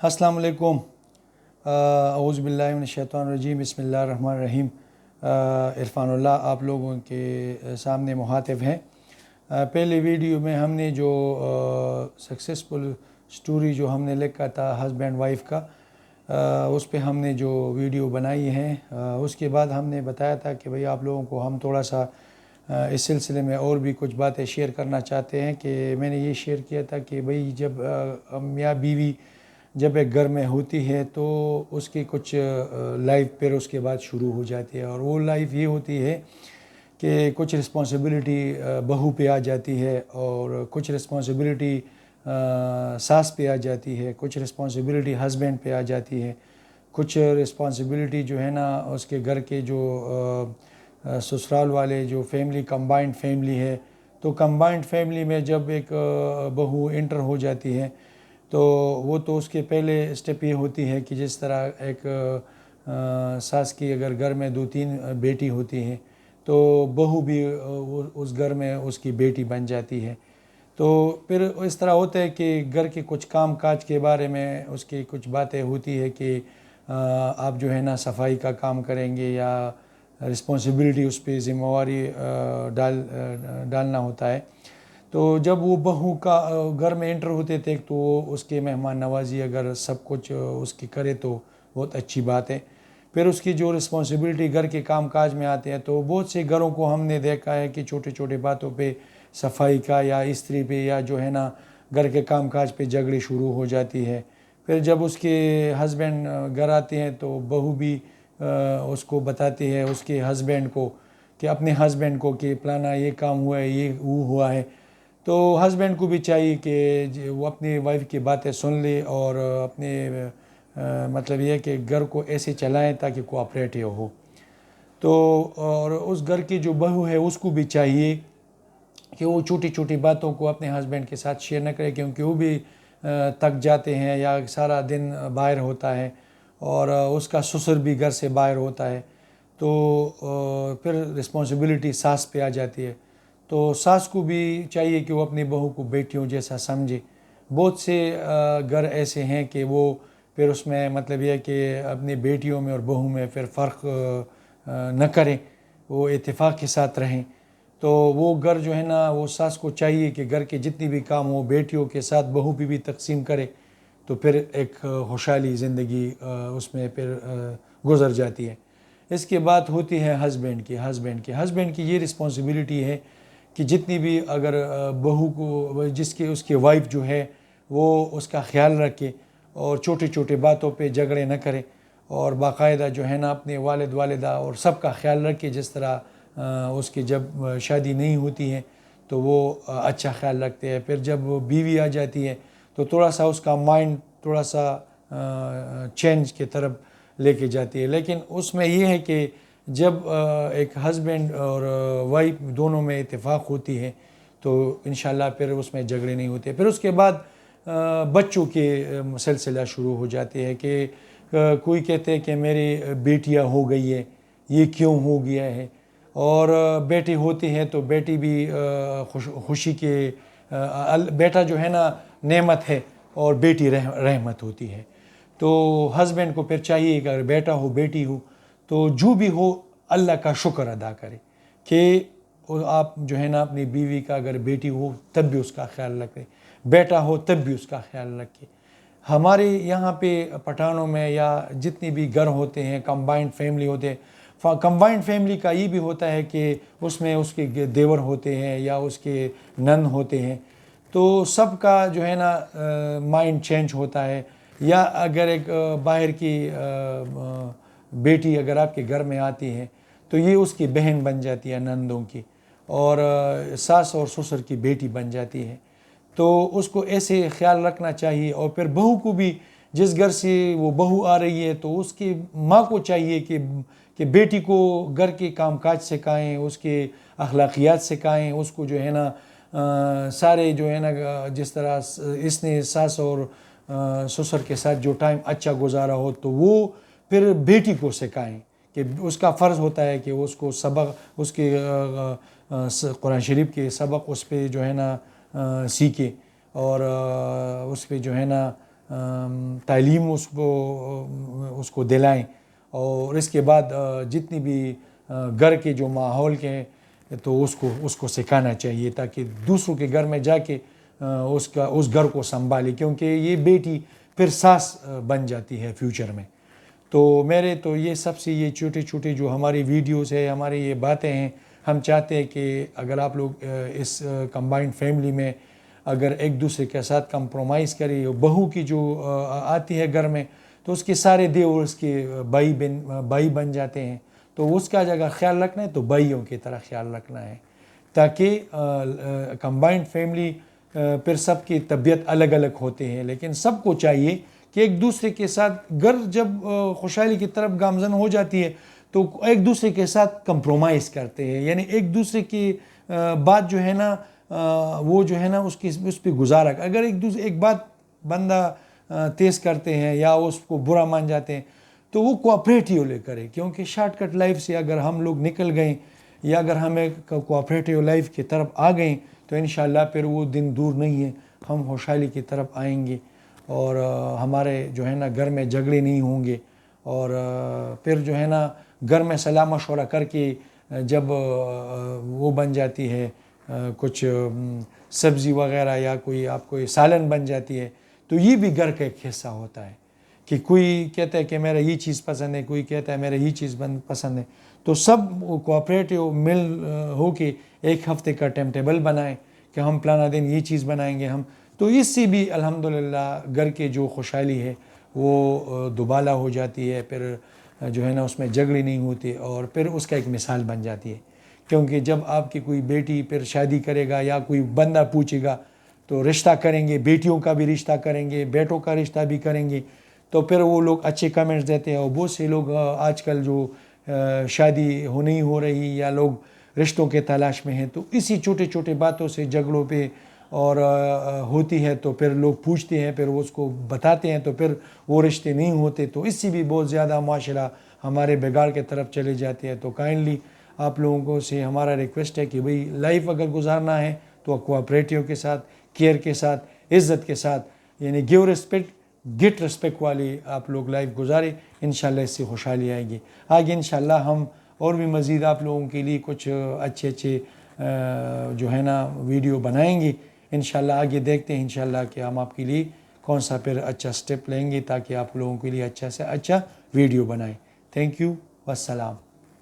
अस्सलाम वालेकुम। औज़ु बिल्लाहि मिनश शैतानिर रजीम। बिस्मिल्लाहिर रहमानिर रहीम। इरफानुल्लाह आप लोगों के सामने मुखातिब हैं। पहले वीडियो में हमने जो सक्सेसफुल स्टोरी जो हमने लिखा था हस्बैंड वाइफ का, उस पे हमने जो वीडियो बनाई है, उसके बाद हमने बताया था कि भाई आप लोगों को हम थोड़ा सा इस सिलसिले में और भी कुछ बातें शेयर करना चाहते हैं। कि मैंने ये शेयर किया था कि भाई जब मियाँ बीवी जब एक घर में होती है तो उसकी कुछ लाइफ फिर उसके बाद शुरू हो जाती है, और वो लाइफ ये होती है कि कुछ रिस्पॉन्सिबिलिटी बहू पे आ जाती है, और कुछ रिस्पॉन्सिबिलिटी सास पे आ जाती है, कुछ रिस्पॉन्सिबिलिटी हस्बैंड पे आ जाती है, कुछ रिस्पॉन्सिबिलिटी जो है ना उसके घर के जो ससुराल वाले जो फैमिली कंबाइंड फैमिली है, तो कंबाइंड फैमिली में जब एक बहू इंटर हो जाती है तो वो तो उसके पहले स्टेप ये होती है कि जिस तरह एक सास की अगर घर में 2-3 बेटी होती हैं तो बहू भी उस घर में उसकी बेटी बन जाती है। तो फिर इस तरह होता है कि घर के कुछ काम काज के बारे में उसकी कुछ बातें होती है कि आप जो है ना सफाई का काम करेंगे, या रिस्पॉन्सिबिलिटी उस पर ज़िम्मेवारी डालना होता है। तो जब वो बहू का घर में एंटर होते थे तो उसके मेहमान नवाजी अगर सब कुछ उसकी करे तो बहुत अच्छी बात है। फिर उसकी जो रिस्पॉन्सिबिलिटी घर के काम काज में आते हैं तो बहुत से घरों को हमने देखा है कि छोटे छोटे बातों पे सफाई का या इस्त्री पे या जो है ना घर के काम काज पे झगड़े शुरू हो जाती है। फिर जब उसके हस्बैंड घर आते हैं तो बहू भी उसको बताती है उसके हस्बैंड को कि अपने हस्बैंड को कि फलाना ये काम हुआ है, ये वो हुआ है। तो हस्बैंड को भी चाहिए कि वो अपनी वाइफ की बातें सुन ले और अपने मतलब ये कि घर को ऐसे चलाएं ताकि कोऑपरेटिव हो। तो और उस घर की जो बहू है उसको भी चाहिए कि वो छोटी छोटी बातों को अपने हस्बैंड के साथ शेयर न करे, क्योंकि वो भी थक जाते हैं या सारा दिन बाहर होता है, और उसका ससुर भी घर से बाहर होता है। तो फिर रिस्पॉन्सिबिलिटी सास पे आ जाती है। तो सास को भी चाहिए कि वो अपनी बहू को बेटियों जैसा समझे। बहुत से घर ऐसे हैं कि वो फिर उसमें मतलब यह कि अपनी बेटियों में और बहू में फिर फ़र्क न करें, वो इत्तेफाक के साथ रहें। तो वो घर जो है ना वो सास को चाहिए कि घर के जितनी भी काम हो बेटियों के साथ बहू भी तकसीम करे, तो फिर एक खुशहाली ज़िंदगी उसमें फिर गुज़र जाती है। इसके बाद होती है हस्बैंड की ये रिस्पॉन्सिबिलिटी है कि जितनी भी अगर बहू को जिसके उसकी वाइफ जो है वो उसका ख्याल रखे और छोटे छोटे बातों पे झगड़े न करे, और बाकायदा जो है ना अपने वालिद वालिदा और सबका ख्याल रखे। जिस तरह उसकी जब शादी नहीं होती है तो वो अच्छा ख्याल रखते हैं, फिर जब वो बीवी आ जाती है तो थोड़ा सा उसका माइंड थोड़ा सा चेंज की तरफ लेके जाती है। लेकिन उसमें ये है कि जब एक हस्बैंड और वाइफ दोनों में इत्तेफाक होती है तो इंशाल्लाह फिर उसमें झगड़े नहीं होते। फिर उसके बाद बच्चों के सिलसिला शुरू हो जाते हैं कि कोई कहते हैं कि मेरी बेटियां हो गई है, ये क्यों हो गया है, और बेटी होती है तो बेटी भी खुशी के बेटा जो है ना नेमत है और बेटी रहमत होती है। तो हस्बैंड को फिर चाहिए कि अगर बेटा हो बेटी हो तो जो भी हो अल्लाह का शुक्र अदा करे कि आप जो है ना अपनी बीवी का अगर बेटी हो तब भी उसका ख्याल रखें, बेटा हो तब भी उसका ख्याल रखें। हमारे यहाँ पे पठानों में या जितनी भी घर होते हैं कंबाइंड फैमिली होते हैं, कंबाइंड फैमिली का ये भी होता है कि उसमें उसके देवर होते हैं या उसके नंद होते हैं, तो सबका जो है ना माइंड चेंज होता है। या अगर एक बाहर की बेटी अगर आपके घर में आती है तो ये उसकी बहन बन जाती है नंदों की, और सास और ससुर की बेटी बन जाती है। तो उसको ऐसे ख्याल रखना चाहिए। और फिर बहू को भी जिस घर से वो बहू आ रही है तो उसकी माँ को चाहिए कि बेटी को घर के काम काज सिखाएँ, उसके अखलाकियात सिखाएँ, उसको जो है ना सारे जो है ना जिस तरह इसने सास और ससुर के साथ जो टाइम अच्छा गुजारा हो तो वो फिर बेटी को सिखाएँ कि उसका फ़र्ज़ होता है कि उसको सबक उसके कुरान शरीफ के सबक उस पर जो है ना सीखे, और उस पर जो है ना تعلیم اس کو دلائیں، اور اس کے بعد جتنی بھی گھر کے جو ماحول کے ہیں تو اس کو سکھانا چاہیے، تاکہ دوسروں کے گھر میں جا کے اس گھر کو سنبھالے، کیونکہ یہ بیٹی پھر ساس بن جاتی ہے فیوچر میں۔ تو میرے تو یہ سب سے یہ چھوٹے چھوٹے جو ہماری ویڈیوز ہے، ہماری یہ باتیں ہیں، ہم چاہتے ہیں کہ اگر آپ لوگ اس کمبائنڈ فیملی میں اگر ایک دوسرے کے ساتھ کمپرومائز کرے، بہو کی جو آتی ہے گھر میں تو اس کے سارے دیور اس کے بھائی بن جاتے ہیں، تو اس کا جگہ خیال رکھنا ہے تو بھائیوں کی طرح خیال رکھنا ہے، تاکہ کمبائنڈ فیملی پھر سب کی طبیعت الگ الگ ہوتے ہیں، لیکن سب کو چاہیے کہ ایک دوسرے کے ساتھ گھر جب خوشحالی کی طرف گامزن ہو جاتی ہے تو ایک دوسرے کے ساتھ کمپرومائز کرتے ہیں، یعنی ایک دوسرے کی بات جو ہے نا وہ جو ہے نا اس پہ گزارا، اگر ایک بات بندہ تیز کرتے ہیں یا اس کو برا مان جاتے ہیں تو وہ کوآپریٹیو لے کرے، کیونکہ شارٹ کٹ لائف سے اگر ہم لوگ نکل گئے یا اگر ہم ایک کوآپریٹیو لائف کی طرف آ گئے تو انشاءاللہ پھر وہ دن دور نہیں ہے، ہم خوشحالی کی طرف آئیں گے، اور ہمارے جو ہے نا گھر میں جھگڑے نہیں ہوں گے، اور پھر جو ہے نا گھر میں صلاح مشورہ کر کے جب وہ بن جاتی ہے کچھ سبزی وغیرہ یا کوئی آپ کو سالن بن جاتی ہے تو یہ بھی گھر کا ایک حصہ ہوتا ہے، کہ کوئی کہتا ہے کہ میرا یہ چیز پسند ہے، کوئی کہتا ہے میرا یہ چیز پسند ہے، تو سب کوآپریٹیو مل ہو کے ایک ہفتے کا ٹائم ٹیبل بنائیں کہ ہم پلانا دن یہ چیز بنائیں گے ہم، تو اس سے بھی الحمدللہ گھر کے جو خوشحالی ہے وہ دوبالا ہو جاتی ہے، پھر جو ہے نا اس میں جھگڑے نہیں ہوتے، اور پھر اس کا ایک مثال بن جاتی ہے، کیونکہ جب آپ کی کوئی بیٹی پھر شادی کرے گا یا کوئی بندہ پوچھے گا تو رشتہ کریں گے، بیٹیوں کا بھی رشتہ کریں گے، بیٹوں کا رشتہ بھی کریں گے، تو پھر وہ لوگ اچھے کمنٹس دیتے ہیں، اور بہت سے لوگ آج کل جو شادی نہیں ہو رہی یا لوگ رشتوں کے تلاش میں ہیں تو اسی چھوٹے چھوٹے باتوں سے جھگڑوں پہ اور ہوتی ہے، تو پھر لوگ پوچھتے ہیں، پھر وہ اس کو بتاتے ہیں، تو پھر وہ رشتے نہیں ہوتے، تو اس سے بھی بہت زیادہ معاشرہ ہمارے بگاڑ کے طرف چلے جاتے ہیں۔ تو کائنڈلی آپ لوگوں کو سے ہمارا ریکویسٹ ہے کہ بھئی لائف اگر گزارنا ہے تو کوآپریٹیو کے ساتھ، کیئر کے ساتھ، عزت کے ساتھ، یعنی گیو ریسپیکٹ گیٹ ریسپیکٹ والی آپ لوگ لائف گزارے، انشاءاللہ اس سے خوشحالی آئے گی۔ آگے انشاءاللہ ہم اور بھی مزید آپ لوگوں کے لیے کچھ اچھے جو ہے نا ویڈیو بنائیں گے، انشاءاللہ آگے دیکھتے ہیں انشاءاللہ کہ ہم آپ کے لیے کون سا پھر اچھا سٹیپ لیں گے تاکہ آپ لوگوں کے لیے اچھا سے اچھا ویڈیو بنائیں۔ تھینک یو، والسلام۔